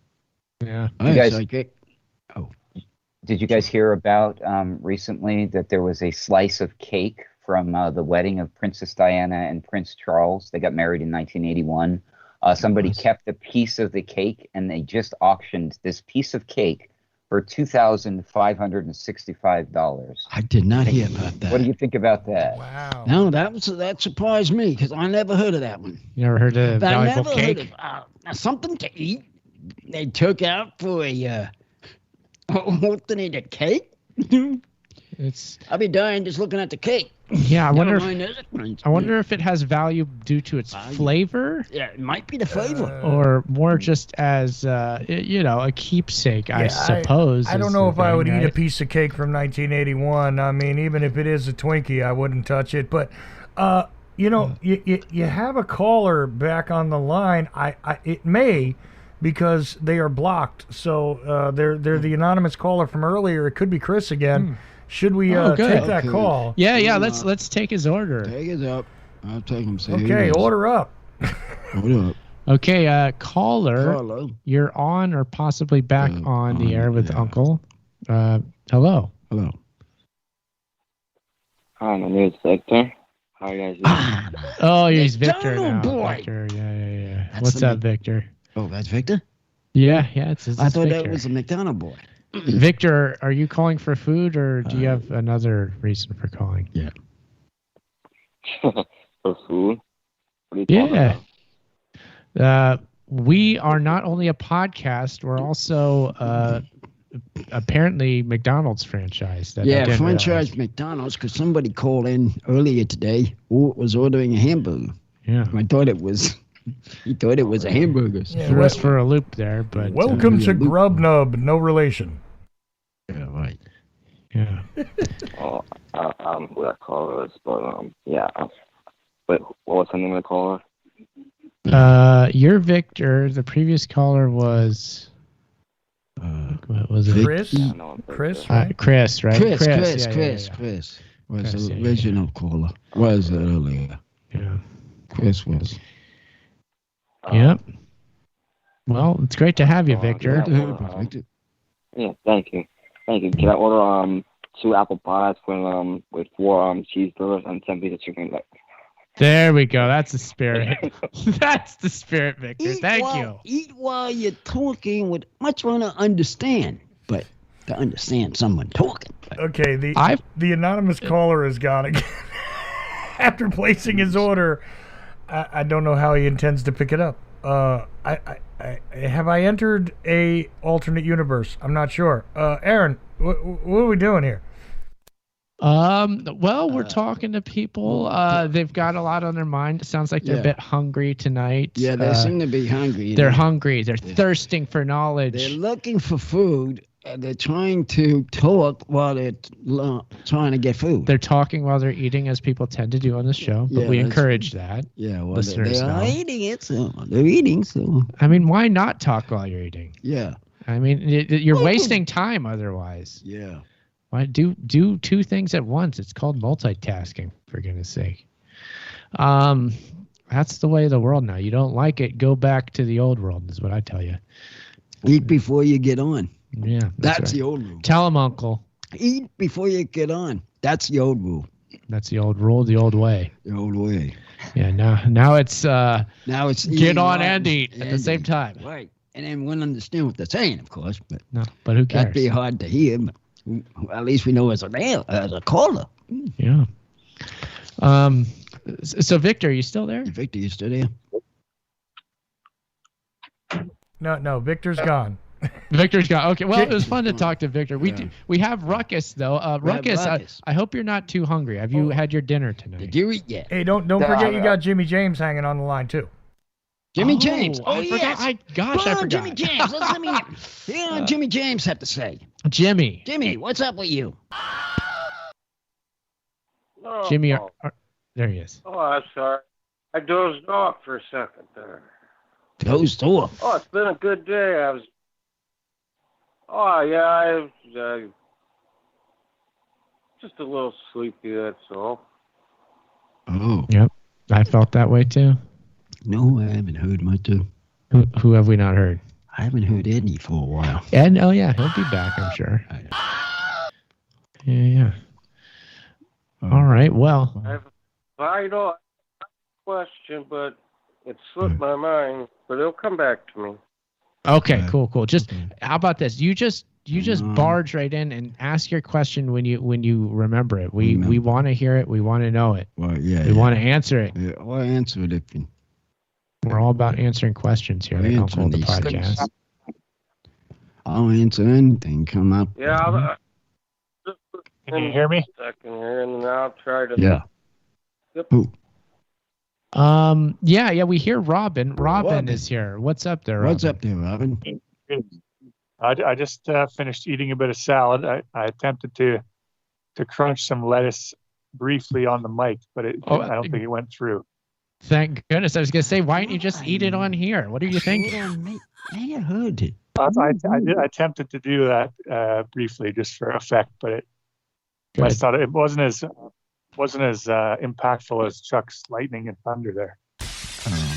Yeah. Did you guys hear about recently that there was a slice of cake from the wedding of Princess Diana and Prince Charles? They got married in 1981. Somebody kept a piece of the cake, and they just auctioned this piece of cake for $2,565. I did not hear about that. What do you think about that? Wow. No, that surprised me because I never heard of that one. You never heard of valuable cake? Heard of, something to eat. They took out for a what they need, a cake. I'll be dying just looking at the cake. Yeah, I wonder if it has value due to its flavor. Yeah, it might be the flavor, or more just as a keepsake. I suppose. I don't know if I would eat a piece of cake from 1981. I mean, even if it is a Twinkie, I wouldn't touch it. But you have a caller back on the line. It may. Because they are blocked, so they're the anonymous caller from earlier. It could be Chris again. Should we take that call? Yeah. Let's take his order. Take it up. I'll take him. Okay, order up. Order up. Okay, caller, you're on or possibly back on the air with Uncle. Hello. Hello. Hi, my name is Victor. How are you guys doing? Oh, he's Victor now. Boy. Victor, yeah. What's up, Victor? Oh, that's Victor? Yeah, it's I thought Victor. that was a McDonald boy. Victor, are you calling for food, or do you have another reason for calling? Yeah. For food? What are you talking Yeah. We are not only a podcast, we're also apparently McDonald's franchise. Franchise McDonald's, because somebody called in earlier today who was ordering a hamburger. Yeah. He thought it was a hamburger. Yeah, threw us for a loop there, but welcome to Grub Nub, no relation. Yeah, right. Yeah. Oh, I don't know who that caller is, but yeah. But what was the name of the caller? You're Victor. The previous caller was. What was it? Chris? Chris, right? Chris, right? Chris was the original caller. Was earlier. Yeah. Chris was. Yep. Well, it's great to have you, Victor. Yeah, thank you. Can I order 2 apple pies with 4 cheeseburgers and 10 pieces of chicken leg? There we go. That's the spirit. That's the spirit, Victor. Thank you. Eat while you're talking would much want to understand, but to understand someone talking. Okay, the anonymous caller is gone again. After placing his order, I don't know how he intends to pick it up. Have I entered a alternate universe? I'm not sure. Aaron, what are we doing here? Well, we're talking to people. They've got a lot on their mind. It sounds like they're a bit hungry tonight. Yeah, they seem to be hungry. They're hungry. They're thirsting for knowledge. They're looking for food. They're trying to talk while they're trying to get food. They're talking while they're eating, as people tend to do on the show, but we encourage that. Yeah, well, listeners they are know. eating it, so they're eating, so... I mean, why not talk while you're eating? Yeah. I mean, you're wasting time otherwise. Yeah. Why do 2 things at once? It's called multitasking, for goodness sake. That's the way of the world now. You don't like it, go back to the old world, is what I tell you. Eat before you get on. Yeah, that's right. The old rule. Tell him, Uncle. Eat before you get on. That's the old rule. That's the old rule, the old way. The old way. Yeah. Now it's get on and eat at the same time. Right. And then we'll understand what they're saying, of course. But but who cares? That'd be hard to hear. But at least we know as a caller. Yeah. So Victor, are you still there? Victor, you still there? No. Victor's gone. Victor's gone. Okay. Well, it was fun to talk to Victor. We have Ruckus though. Ruckus, I hope you're not too hungry. Have you had your dinner tonight? Did you eat yet? Hey, don't forget you got Jimmy James hanging on the line too. Jimmy James. Oh, I forgot. I forgot. Jimmy James. Let me hear Jimmy James have to say. Jimmy, what's up with you? Oh, Jimmy, there he is. Oh, I'm sorry. I dozed off for a second there. Dozed off? Oh, it's been a good day. I was just a little sleepy, that's all. Oh. Yep. I felt that way too. No, I haven't heard much too. Who have we not heard? I haven't heard Eddie for a while. Ed? Oh yeah, he'll be back, I'm sure. Yeah. All right. Well, I have a vital question, but it slipped my mind. But it'll come back to me. Okay. Cool. Just how about this? You just barge right in and ask your question when you remember it. We want to hear it. We want to know it. Well, yeah. We want to answer it. Yeah, I'll answer it if you. We're all about answering questions here at Uncle the Podcast. I'll answer anything. Come up. Yeah. Can you hear me? Second here, and then I'll try to. Yeah. Yep. Who? Yeah. We hear Robin. Robin is here. What's up there, Robin? What's up there, Robin? I just finished eating a bit of salad. I attempted to crunch some lettuce briefly on the mic, but I don't think it went through. Thank goodness. I was going to say, why don't you just eat it on here? What are you thinking? I heard it. I attempted to do that briefly just for effect, but I thought it wasn't as impactful as Chuck's lightning and thunder there.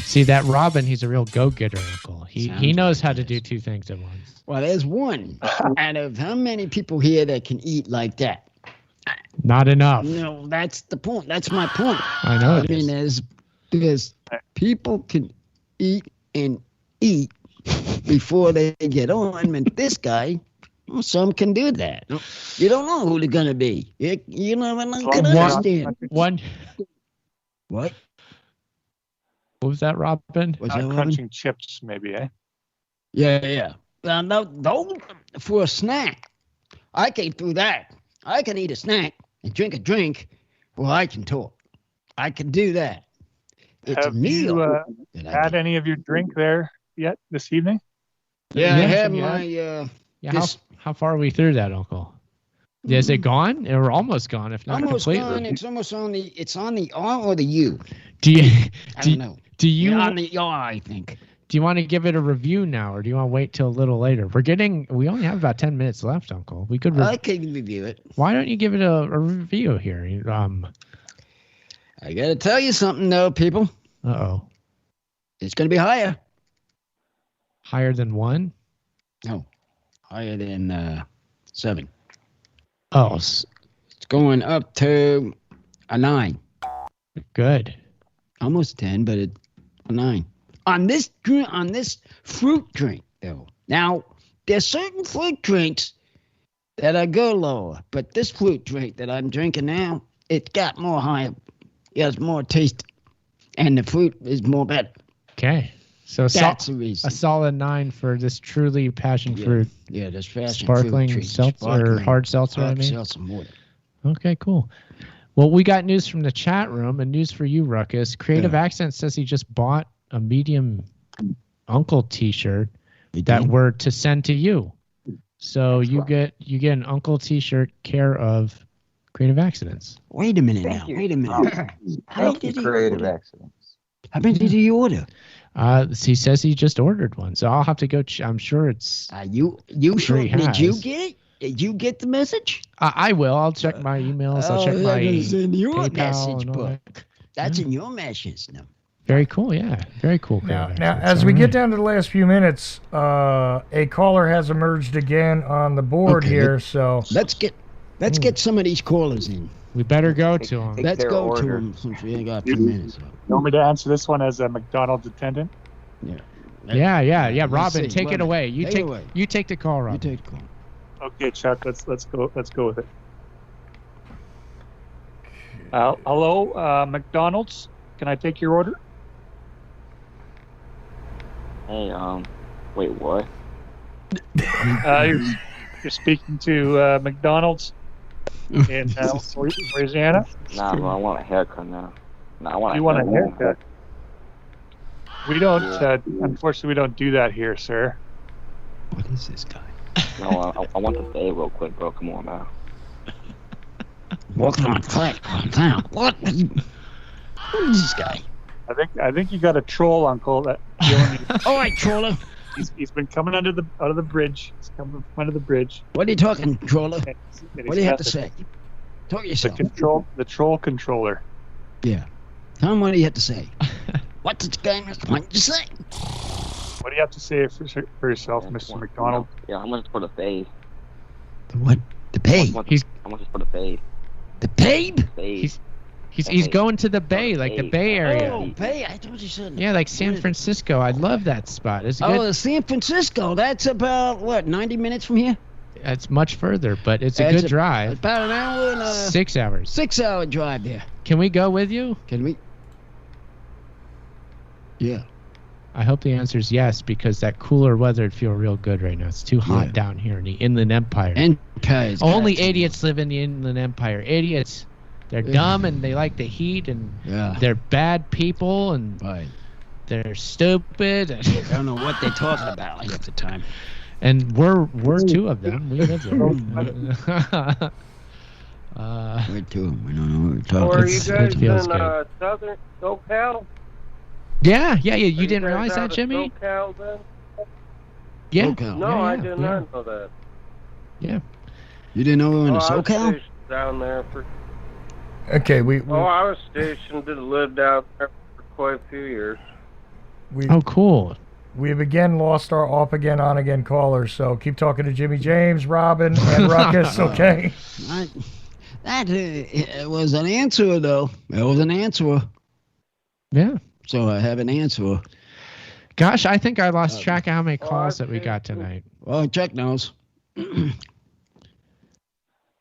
See that Robin? He's a real go-getter, Uncle. He knows how to do 2 things at once. Well, there's one out of how many people here that can eat like that? Not enough. No, that's the point. That's my point. I know. There's people can eat and eat before they get on. And this guy, well, some can do that. You don't know who they're gonna be. You never can understand. One. What? What was that, Robin? Was that crunching chips, maybe, eh? Yeah. No, for a snack, I can do that. I can eat a snack and drink a drink. Well, I can talk. I can do that. It's Have a meal. you had any of your drink there yet this evening? Yeah, I have you my. Yeah, how far are we through that, Uncle? Is it gone? We're almost gone, if not almost completely. gone. It's almost on the. It's on the R or the U. Do you? I don't know. Do you? On the R, I think. Do you want to give it a review now, or do you want to wait till a little later? We only have about 10 minutes left, Uncle. We could. I can review it. Why don't you give it a review here? I gotta tell you something, though, people. Uh-oh. It's gonna be higher. Higher than 1? No, higher than 7. Oh, it's going up to a 9. Good. Almost 10, but a 9. On this fruit drink, though. Now, there's certain fruit drinks that I go lower, but this fruit drink that I'm drinking now, it's got more higher. It has more taste, and the fruit is more better. Okay. So that's the reason. A solid 9 for this truly passion fruit. Yeah, this passion sparkling fruit seltzer or hard seltzer. Hard seltzer water. Okay, cool. Well, we got news from the chat room and news for you, Ruckus. Creative Accent says he just bought a medium Uncle T-shirt that we're to send to you. So you get an Uncle T-shirt care of Creative Accidents. Wait a minute now. Wait a minute. How did he Creative Accidents. How many did he order? He says he just ordered one, so I'll have to go. I'm sure it's. You sure? Did you get it? Did you get the message? I will. I'll check my emails. I'll check my in your PayPal message book. That's in your message now. Very cool. Yeah, very cool. Now as we get down to the last few minutes, a caller has emerged again on the board here. So let's get some of these callers in. We better go to them. Let's go to them since we ain't got 2 minutes. You want me to answer this one as a McDonald's attendant? Yeah. Robin, take it away. You take the call, Robin. You take the call. Okay, Chuck. Let's go with it. Hello, McDonald's. Can I take your order? Hey, wait, what? You're speaking to McDonald's in Louisiana? Nah, bro, I want a haircut now. You want a haircut? We don't, unfortunately, we don't do that here, sir. What is this guy? No, I want the fade real quick, bro. Come on now. What on, calm down. What is this guy? I think you got a troll, Uncle. That all right, troller. He's been coming out of the bridge. He's coming under the bridge. What are you talking, troller? What do you have to say? Talk yourself. The troll controller. Yeah. Tell him what do you have to say. What's this guy want to say? What do you have to say for yourself, Mr. McDonald? Yeah, how much for the fade? The what? The pay? How much is for the fade? The babe? He's going to the Bay, like the Bay Area. Oh, Bay! I thought you said. Yeah, like San Francisco. I love that spot. It's good. Oh, San Francisco. That's about what, 90 minutes from here? It's much further, but it's a good drive. About an hour and 6 hours. 6 hour drive there. Can we go with you? Can we? Yeah. I hope the answer is yes, because that cooler weather would feel real good right now. It's too hot down here in the Inland Empire. Only idiots live in the Inland Empire. Idiots. They're dumb and they like the heat and they're bad people and they're stupid. And I don't know what they're talking about half the time. And we're 2 of them. We live there. We're 2 of them. We don't know what we're talking about. Are you guys in Southern SoCal? Yeah. You didn't realize that, Jimmy? SoCal, then? Yeah. SoCal. No, I did not know that. Yeah. You didn't know we were in SoCal? I was stationed down there for... Okay, I was stationed and lived out there for quite a few years. Cool. We've again lost our off again, on again callers, so keep talking to Jimmy James, Robin, and Ruckus, okay? That was an answer, though. It was an answer. Yeah. So I have an answer. Gosh, I think I lost track of how many calls that we got tonight. Well, Chuck knows. I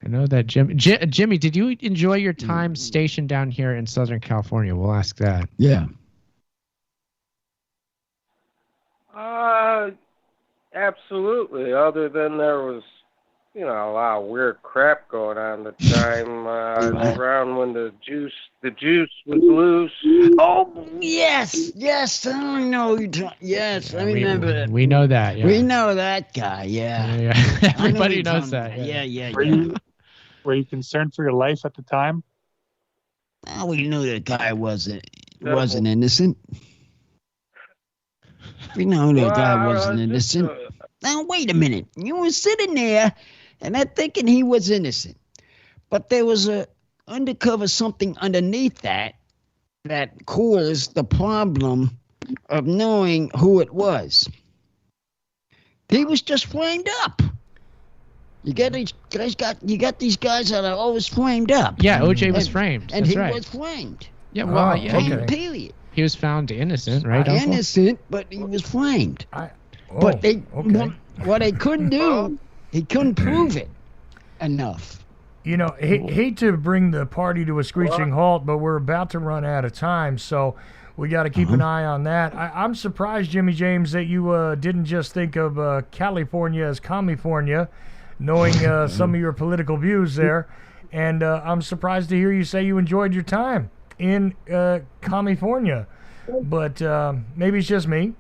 know that Jimmy, did you enjoy your time stationed down here in Southern California? We'll ask that. Yeah. Absolutely. Other than there was, a lot of weird crap going on at the time around when the juice was loose. Oh yes, I know you. Yes, I remember that. We know that. Yeah. We know that guy. Yeah. Everybody knows that. Yeah. Were you concerned for your life at the time? Well, we knew the guy wasn't innocent. We know that guy wasn't innocent. Now wait a minute. You were sitting there, and I'm thinking he was innocent, but there was a undercover something underneath that caused the problem of knowing who it was. He was just flamed up. You got these guys that are always flamed up. Yeah, OJ was framed. And That's he right. was flamed. Yeah, well, okay. Period. He was found innocent, right? Uncle? Innocent, but he was flamed. What they couldn't do, he couldn't prove it enough. Hate to bring the party to a screeching halt, but we're about to run out of time, so we got to keep an eye on that. I'm surprised, Jimmy James, that you didn't just think of California as California, knowing some of your political views there. And I'm surprised to hear you say you enjoyed your time in California. But maybe it's just me.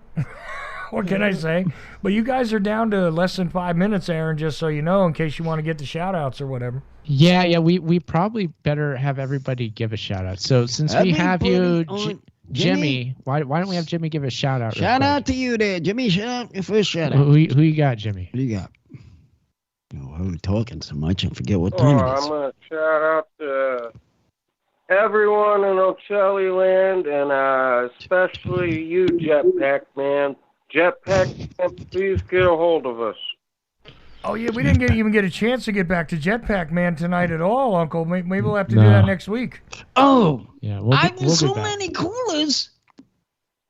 What can I say? But you guys are down to less than 5 minutes, Aaron, just so you know, in case you want to get the shout-outs or whatever. Yeah, we probably better have everybody give a shout-out. So since we have you, Jimmy, why don't we have Jimmy give a shout-out? Shout out to you there, Jimmy. Shout out your first shout-out. Who you got, Jimmy? Who you got? I'm talking so much I forget what time it is. I'm going to shout out to everyone in Ocelli land, and especially you, Jetpack Man. Jetpack Man, please get a hold of us. Oh, yeah, we didn't even get a chance to get back to Jetpack Man tonight at all, Uncle. Maybe we'll have to do that next week. Oh, yeah, we'll so many callers.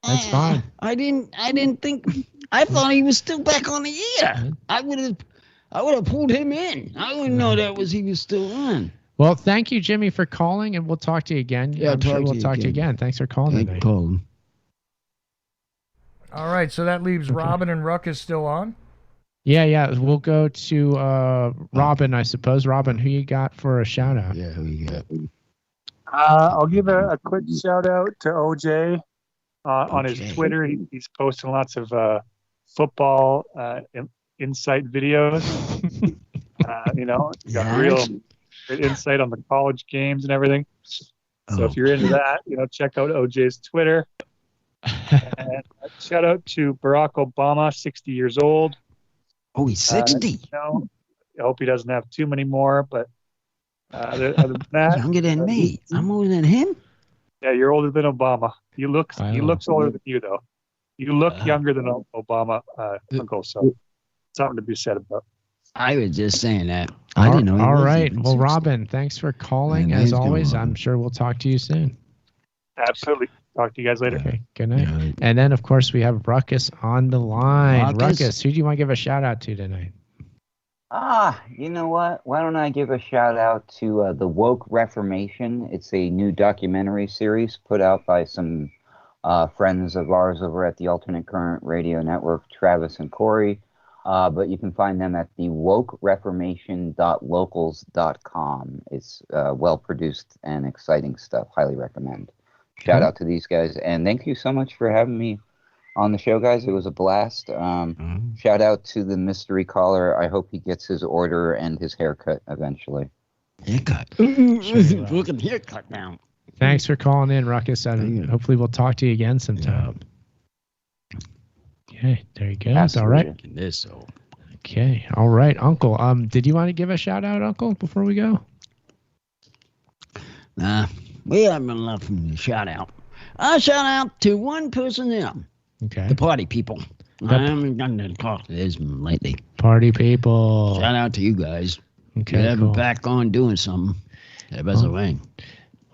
That's fine. I didn't think. I thought he was still back on the air. I would have pulled him in. I wouldn't know he was still on. Well, thank you, Jimmy, for calling, and we'll talk to you again. Yeah, I'm sure we'll talk to you again. Thanks for calling tonight. All right, so that leaves Robin and Ruckus still on? Yeah. We'll go to Robin, I suppose. Robin, who you got for a shout-out? Yeah, who you got? I'll give a quick shout-out to OJ on his Twitter. He's posting lots of football insight videos. Got real good insight on the college games and everything. So if you're into that, check out OJ's Twitter. And shout out to Barack Obama, 60 years old. Oh, he's 60. I hope he doesn't have too many more, but other than that, younger than me. I'm older than him. Yeah, you're older than Obama. He looks older than you, though. You look younger than Obama, Uncle. So something to be said about. I was just saying that. I didn't know. All right. Well, Robin, thanks for calling. As always, I'm sure we'll talk to you soon. Absolutely. Talk to you guys later. Okay. Good night. Yeah. And then, of course, we have Ruckus on the line. Ruckus, who do you want to give a shout out to tonight? You know what? Why don't I give a shout out to The Woke Reformation? It's a new documentary series put out by some friends of ours over at the Alternate Current Radio Network, Travis and Corey. But you can find them at the wokereformation.locals.com. It's well-produced and exciting stuff. Highly recommend. Shout out to these guys. And thank you so much for having me on the show, guys. It was a blast. Shout out to the mystery caller. I hope he gets his order and his haircut eventually. Haircut? Looking haircut now. Thanks for calling in, Ruckus. Hopefully we'll talk to you again sometime. Okay, there you go. All right. Okay, all right, Uncle. Did you want to give a shout out, Uncle, before we go? Nah, we haven't enough from the shout out. I shout out to one person now. Okay. The party people. I haven't gotten to talk to this lately. Party people. Shout out to you guys. Okay. Cool. Back on doing something. That was a ring.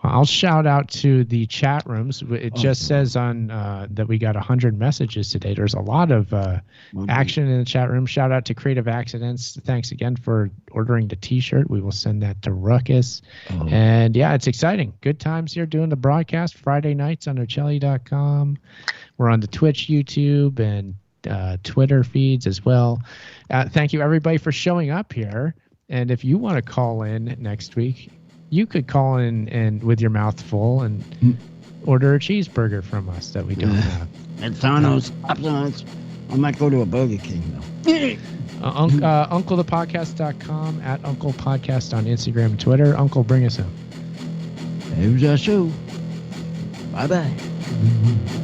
I'll shout out to the chat rooms. It just says on that we got 100 messages today. There's a lot of action in the chat room. Shout out to Creative Accidents. Thanks again for ordering the T-shirt. We will send that to Ruckus. And yeah, it's exciting. Good times here doing the broadcast Friday nights on Ocelli.com. We're on the Twitch, YouTube, and Twitter feeds as well. Thank you everybody for showing up here. And if you want to call in next week, you could call in and with your mouth full and order a cheeseburger from us that we don't have. McDonald's. I might go to a Burger King though. UncleThePodcast.com, at Uncle Podcast on Instagram and Twitter. Uncle, bring us home. Here's our show. Bye-bye.